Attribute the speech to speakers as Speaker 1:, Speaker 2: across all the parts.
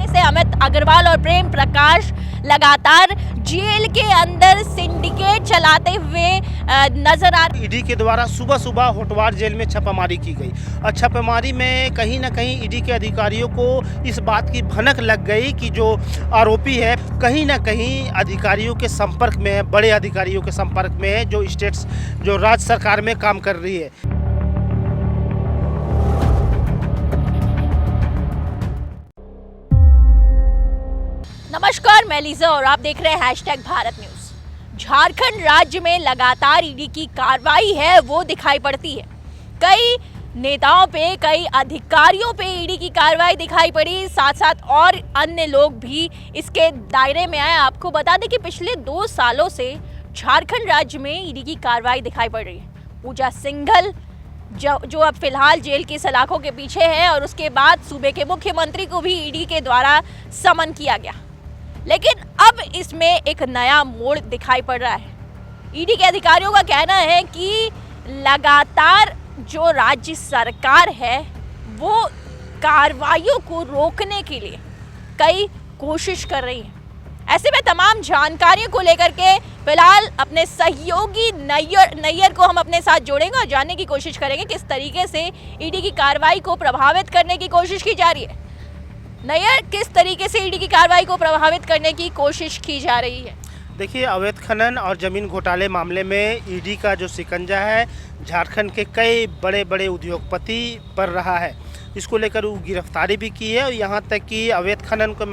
Speaker 1: कैसे अमित अग्रवाल और प्रेम प्रकाश लगातार जेल के अंदर सिंडिकेट चलाते हुए नजर आ रहे।
Speaker 2: ईडी के द्वारा सुबह सुबह होटवार जेल में छापामारी की गई और छापामारी में कहीं ना कहीं ईडी के अधिकारियों को इस बात की भनक लग गई कि जो आरोपी है कहीं ना कहीं अधिकारियों के संपर्क में है, बड़े अधिकारियों के संपर्क में है जो स्टेट्स जो राज्य सरकार में काम कर रही है।
Speaker 1: नमस्कार, मैं लीजा और आप देख रहे हैं #भारत न्यूज। झारखंड राज्य में लगातार ईडी की कार्रवाई है वो दिखाई पड़ती है। कई नेताओं पे, कई अधिकारियों पे ईडी की कार्रवाई दिखाई पड़ी, साथ साथ और अन्य लोग भी इसके दायरे में आए। आपको बता दें कि पिछले 2 सालों से झारखंड राज्य में ईडी की कार्रवाई दिखाई पड़ रही है। पूजा सिंघल जो अब फिलहाल जेल की सलाखों के पीछे है और उसके बाद सूबे के मुख्यमंत्री को भी ईडी के द्वारा समन किया गया, लेकिन अब इसमें एक नया मोड़ दिखाई पड़ रहा है। ईडी के अधिकारियों का कहना है कि लगातार जो राज्य सरकार है वो कार्रवाइयों को रोकने के लिए कई कोशिश कर रही है। ऐसे में तमाम जानकारियों को लेकर के फिलहाल अपने सहयोगी नैयर को हम अपने साथ जोड़ेंगे और जानने की कोशिश करेंगे किस तरीके से ईडी की कार्रवाई को प्रभावित करने की कोशिश की जा रही है। नैयर, किस तरीके से ईडी की कार्रवाई को प्रभावित करने की कोशिश की जा रही है?
Speaker 2: देखिए, अवैध खनन और ज़मीन घोटाले मामले में ईडी का जो शिकंजा है झारखंड के कई बड़े बड़े उद्योगपति पर रहा है। इसको लेकर वो गिरफ्तारी भी की है और यहाँ तक कि अवैध खनन के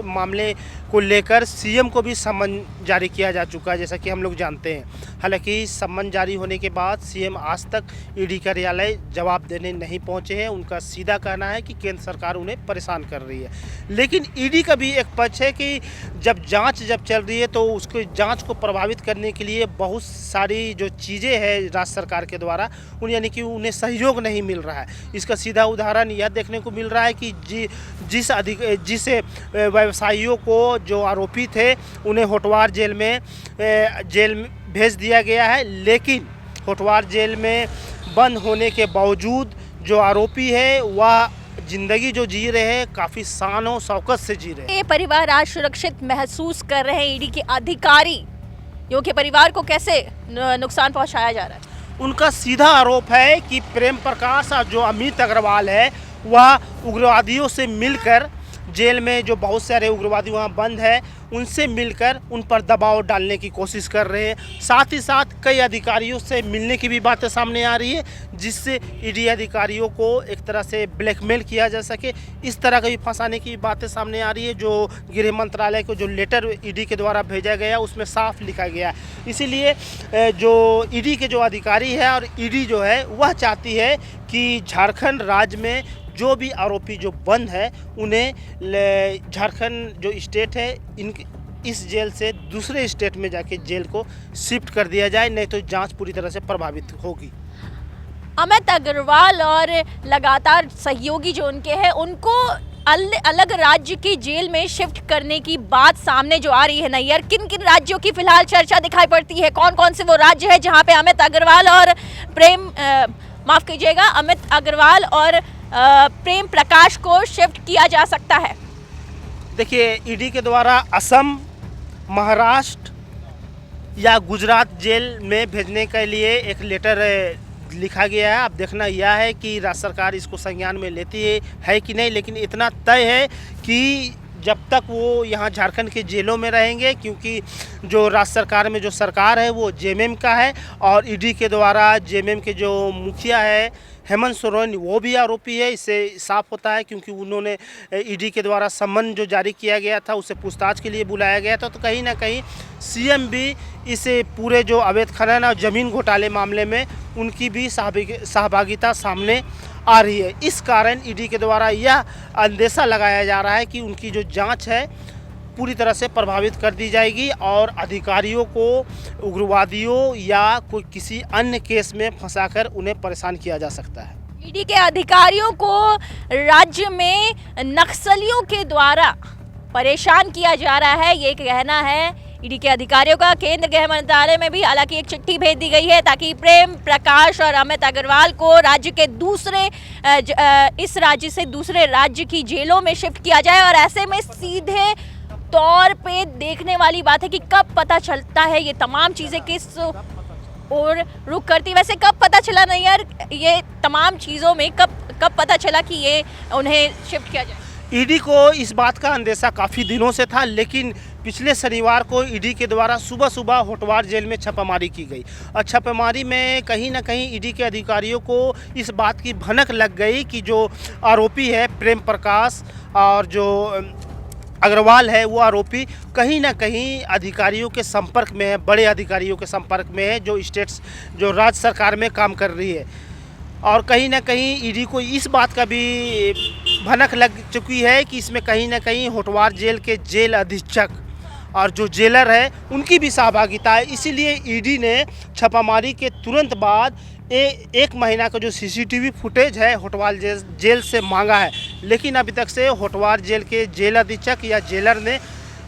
Speaker 2: मामले को लेकर सीएम को भी सम्मन जारी किया जा चुका है, जैसा कि हम लोग जानते हैं। हालांकि सम्मन जारी होने के बाद सीएम आज तक ईडी कार्यालय जवाब देने नहीं पहुँचे हैं। उनका सीधा कहना है कि केंद्र सरकार उन्हें परेशान कर रही है। लेकिन ईडी का भी एक पक्ष है कि जब जाँच चल रही है तो उसको जाँच को प्रभावित करने के लिए बहुत सारी जो चीज़ें हैं राज्य सरकार के द्वारा यानी कि उन्हें सहयोग नहीं मिल रहा है। इसका सीधा उदाहरण यह देखने को मिल रहा है कि जिस व्यवसायियों को जो आरोपी थे उन्हें होटवार जेल में भेज दिया गया है, लेकिन होटवार जेल में बंद होने के बावजूद जो आरोपी है वह जिंदगी जो जी रहे हैं काफ़ी शान और शौकत से जी रहे हैं।
Speaker 1: ये परिवार आज सुरक्षित महसूस कर रहे हैं ईडी के अधिकारी, क्योंकि परिवार को कैसे नुकसान पहुंचाया जा रहा है?
Speaker 2: उनका सीधा आरोप है कि प्रेम प्रकाश और जो अमित अग्रवाल है वह उग्रवादियों से मिलकर जेल में जो बहुत सारे उग्रवादी वहाँ बंद है उनसे मिलकर उन पर दबाव डालने की कोशिश कर रहे हैं। साथ ही साथ कई अधिकारियों से मिलने की भी बातें सामने आ रही है, जिससे ईडी अधिकारियों को एक तरह से ब्लैकमेल किया जा सके, इस तरह का भी फंसाने की बातें सामने आ रही है। जो गृह मंत्रालय को जो लेटर ईडी के द्वारा भेजा गया उसमें साफ लिखा गया। इसीलिए जो ईडी के जो अधिकारी है और ईडी जो है वह चाहती है कि झारखंड राज्य में जो भी आरोपी जो बंद है उन्हें झारखंड जो स्टेट है इस जेल से दूसरे स्टेट में जाके जेल को शिफ्ट कर दिया जाए, नहीं तो जांच पूरी तरह से प्रभावित होगी।
Speaker 1: अमित अग्रवाल और लगातार सहयोगी जो उनके हैं उनको अलग राज्य की जेल में शिफ्ट करने की बात सामने जो आ रही है। नैयर, किन किन राज्यों की फिलहाल चर्चा दिखाई पड़ती है? कौन कौन से वो राज्य है जहाँ पे अमित अग्रवाल और अमित अग्रवाल और प्रेम प्रकाश को शिफ्ट किया जा सकता है?
Speaker 2: देखिए, ईडी के द्वारा असम, महाराष्ट्र या गुजरात जेल में भेजने के लिए एक लेटर लिखा गया है। अब देखना यह है कि राज्य सरकार इसको संज्ञान में लेती है कि नहीं, लेकिन इतना तय है कि जब तक वो यहाँ झारखंड के जेलों में रहेंगे, क्योंकि जो राज्य सरकार में जो सरकार है वो जेएमएम का है और ईडी के द्वारा जेएमएम के जो मुखिया है हेमंत सोरेन वो भी आरोपी है। इससे साफ होता है क्योंकि उन्होंने ईडी के द्वारा सम्मन जो जारी किया गया था उसे पूछताछ के लिए बुलाया गया था। तो कहीं ना कहीं सीएम भी इस पूरे जो अवैध खनन और ज़मीन घोटाले मामले में उनकी भी सहभागिता सामने आ रही है। इस कारण ईडी के द्वारा यह अंदेशा लगाया जा रहा है कि उनकी जो जांच है पूरी तरह से प्रभावित कर दी जाएगी और अधिकारियों को उग्रवादियों या कोई किसी अन्य केस में फंसाकर उन्हें परेशान किया जा सकता है।
Speaker 1: ईडी के अधिकारियों को राज्य में नक्सलियों के द्वारा परेशान किया जा रहा है, ये कहना है ईडी के अधिकारियों का केंद्र गृह मंत्रालय में भी हालांकि एक चिट्ठी भेज दी गई है ताकि प्रेम प्रकाश और अमित अग्रवाल को राज्य के इस राज्य से दूसरे राज्य की जेलों में शिफ्ट किया जाए। और ऐसे में सीधे तौर पे देखने वाली बात है कि कब पता चलता है ये तमाम चीज़ें किस और रुक करती। वैसे कब पता चला नहीं यार, ये तमाम चीज़ों में कब पता चला कि ये उन्हें शिफ्ट किया जाए?
Speaker 2: ईडी को इस बात का अंदेशा काफ़ी दिनों से था, लेकिन पिछले शनिवार को ईडी के द्वारा सुबह सुबह होटवार जेल में छापामारी की गई और छापामारी में कहीं ना कहीं ईडी के अधिकारियों को इस बात की भनक लग गई कि जो आरोपी है प्रेम प्रकाश और जो अग्रवाल है वो आरोपी कहीं ना कहीं अधिकारियों के संपर्क में है, बड़े अधिकारियों के संपर्क में है जो राज्य सरकार में काम कर रही है। और कहीं ना कहीं ईडी को इस बात का भी भनक लग चुकी है कि इसमें कहीं ना कहीं होटवार जेल के जेल अधीक्षक और जो जेलर है उनकी भी सहभागिता है। इसीलिए ईडी ने छापामारी के तुरंत बाद एक महीना का जो सीसीटीवी फुटेज है होटवार जेल से मांगा है, लेकिन अभी तक से होटवार जेल के जेल अधीक्षक या जेलर ने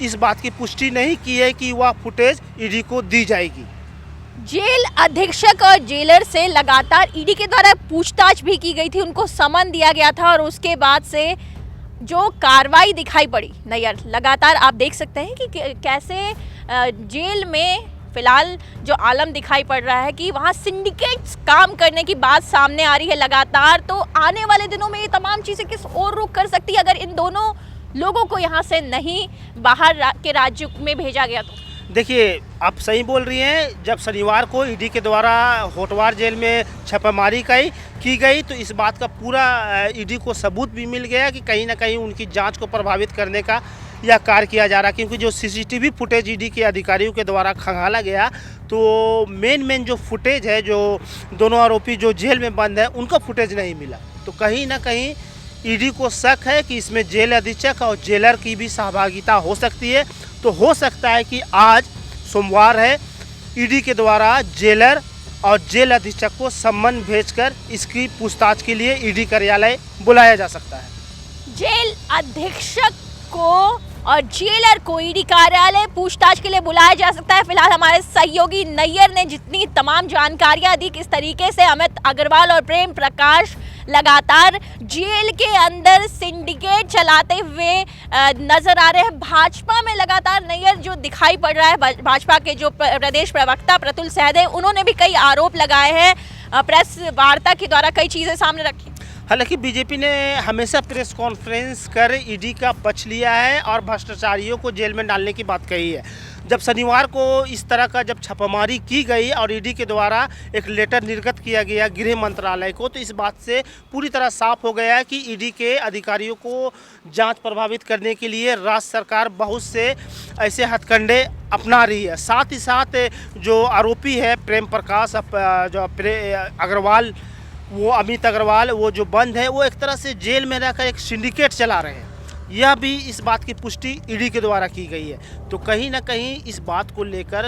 Speaker 2: इस बात की पुष्टि नहीं की है कि वह फुटेज ईडी को दी जाएगी।
Speaker 1: जेल अधीक्षक और जेलर से लगातार ईडी के द्वारा पूछताछ भी की गई थी, उनको समन दिया गया था और उसके बाद से जो कार्रवाई दिखाई पड़ी नैयर, लगातार आप देख सकते हैं कि कैसे जेल में फिलहाल जो आलम दिखाई पड़ रहा है कि वहाँ सिंडिकेट्स काम करने की बात सामने आ रही है लगातार। तो आने वाले दिनों में ये तमाम चीज़ें किस ओर रुख कर सकती है अगर इन दोनों लोगों को यहाँ से नहीं बाहर के राज्य में भेजा गया तो?
Speaker 2: देखिए, आप सही बोल रही हैं। जब शनिवार को ईडी के द्वारा होटवार जेल में छापामारी की गई तो इस बात का पूरा ईडी को सबूत भी मिल गया कि कहीं ना कहीं उनकी जांच को प्रभावित करने का यह कार्य किया जा रहा है, क्योंकि जो सीसीटीवी फुटेज ईडी के अधिकारियों के द्वारा खंगाला गया तो मेन जो फुटेज है, जो दोनों आरोपी जो जेल में बंद है उनका फुटेज नहीं मिला। तो कहीं ना कहीं ईडी को शक है कि इसमें जेल अधीक्षक और जेलर की भी सहभागिता हो सकती है। तो हो सकता है कि आज सोमवार है, ईडी के द्वारा जेलर और जेल अधीक्षक को सम्मन भेजकर इसकी पूछताछ के लिए ईडी कार्यालय बुलाया जा सकता है।
Speaker 1: जेल अधीक्षक को और जेलर को ईडी कार्यालय पूछताछ के लिए बुलाया जा सकता है। फिलहाल हमारे सहयोगी नैयर ने जितनी तमाम जानकारियां दी किस तरीके से अमित अग्रवाल और प्रेम प्रकाश लगातार जेल के अंदर सिंडिकेट चलाते हुए नजर आ रहे हैं। भाजपा में लगातार नैयर जो दिखाई पड़ रहा है, भाजपा के जो प्रदेश प्रवक्ता प्रतुल सहदेव, उन्होंने भी कई आरोप लगाए हैं, प्रेस वार्ता के द्वारा कई चीज़ें सामने रखी।
Speaker 2: हालांकि बीजेपी ने हमेशा प्रेस कॉन्फ्रेंस कर ईडी का पक्ष लिया है और भ्रष्टाचारियों को जेल में डालने की बात कही है। जब शनिवार को इस तरह का जब छापामारी की गई और ईडी के द्वारा एक लेटर निर्गत किया गया गृह मंत्रालय को, तो इस बात से पूरी तरह साफ हो गया है कि ईडी के अधिकारियों को जांच प्रभावित करने के लिए राज्य सरकार बहुत से ऐसे हथकंडे अपना रही है। साथ ही साथ जो आरोपी है प्रेम प्रकाश अग्रवाल, वो अमित अग्रवाल, वो जो बंद है, वो एक तरह से जेल में रहकर एक सिंडिकेट चला रहे हैं। यह भी इस बात की पुष्टि ईडी के द्वारा की गई है। तो कहीं ना कहीं इस बात को लेकर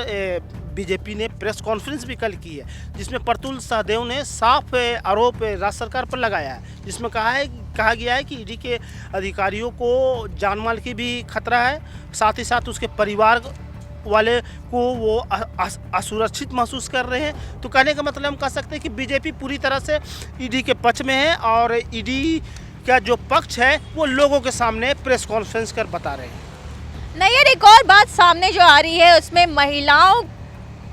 Speaker 2: बीजेपी ने प्रेस कॉन्फ्रेंस भी कल की है, जिसमें प्रतुल सहदेव ने साफ आरोप राज्य सरकार पर लगाया है, जिसमें कहा गया है कि ईडी के अधिकारियों को जान माल की भी खतरा है, साथ ही साथ उसके परिवार वाले को वो असुरक्षित महसूस कर रहे हैं। तो कहने का मतलब हम कह सकते हैं कि बीजेपी पूरी तरह से ईडी के पक्ष में है और ईडी का जो पक्ष है वो लोगों के सामने प्रेस कॉन्फ्रेंस कर बता रहे हैं।
Speaker 1: नैयर, एक और बात सामने जो आ रही है उसमें महिलाओं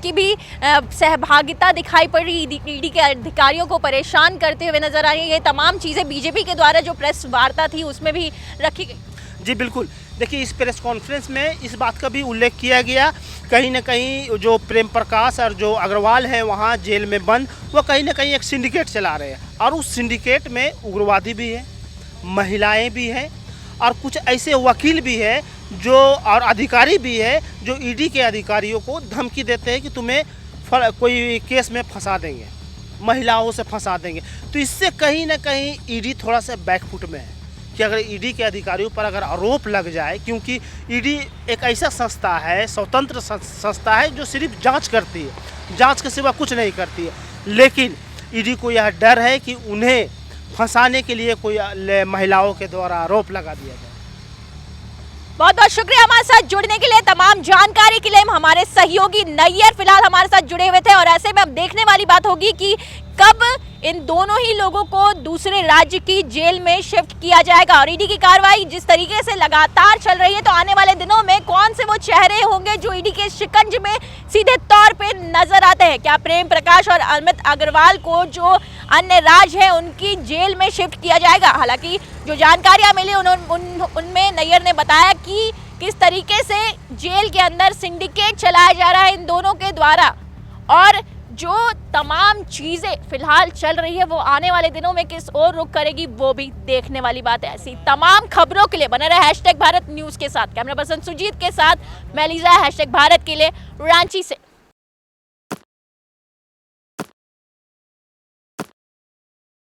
Speaker 1: की भी सहभागिता दिखाई पड़ रही, ईडी के अधिकारियों को परेशान करते हुए नजर आ रही है। ये तमाम चीज़ें बीजेपी के द्वारा जो प्रेस वार्ता थी उसमें भी रखी गई।
Speaker 2: जी बिल्कुल, देखिए इस प्रेस कॉन्फ्रेंस में इस बात का भी उल्लेख किया गया, कहीं ना कहीं जो प्रेम प्रकाश और जो अग्रवाल है वहाँ जेल में बंद, वो कहीं ना कहीं एक सिंडिकेट चला रहे हैं और उस सिंडिकेट में उग्रवादी भी है, महिलाएं भी हैं और कुछ ऐसे वकील भी है जो और अधिकारी भी है जो ईडी के अधिकारियों को धमकी देते हैं कि तुम्हें कोई केस में फंसा देंगे, महिलाओं से फंसा देंगे। तो इससे कहीं ना कहीं ईडी थोड़ा सा बैकफुट में है कि अगर ईडी के अधिकारियों पर अगर आरोप लग जाए, क्योंकि ईडी एक ऐसा संस्था है, स्वतंत्र संस्था है जो सिर्फ जांच करती है, जांच के सिवा कुछ नहीं करती है, लेकिन ईडी को यह डर है कि उन्हें फंसाने के लिए कोई महिलाओं के द्वारा आरोप लगा दिया जाए।
Speaker 1: बहुत बहुत शुक्रिया हमारे साथ जुड़ने के लिए, तमाम जानकारी के लिए। हमारे सहयोगी नैयर फिलहाल हमारे साथ जुड़े हुए थे और ऐसे में अब देखने वाली बात होगी कि कब इन दोनों ही लोगों को दूसरे राज्य की जेल में शिफ्ट किया जाएगा। और ईडी की कार्रवाई जिस तरीके से लगातार चल रही है, तो आने वाले दिनों में कौन से वो चेहरे होंगे जो ईडी के शिकंज में सीधे तौर पे नजर आते हैं। क्या प्रेम प्रकाश और अमित अग्रवाल को जो अन्य राज्य है उनकी जेल में शिफ्ट किया जाएगा? हालांकि जो जानकारियां मिली उनमें नैयर ने बताया कि किस तरीके से जेल के अंदर सिंडिकेट चलाया जा रहा है इन दोनों के द्वारा, और जो तमाम चीजें फिलहाल चल रही है वो आने वाले दिनों में किस ओर रुख करेगी वो भी देखने वाली बात है। ऐसी तमाम खबरों के लिए बने रहे #भारत न्यूज के साथ। कैमरा पर्सन सुजीत के साथ मैं लीजा, #भारत के लिए रांची से।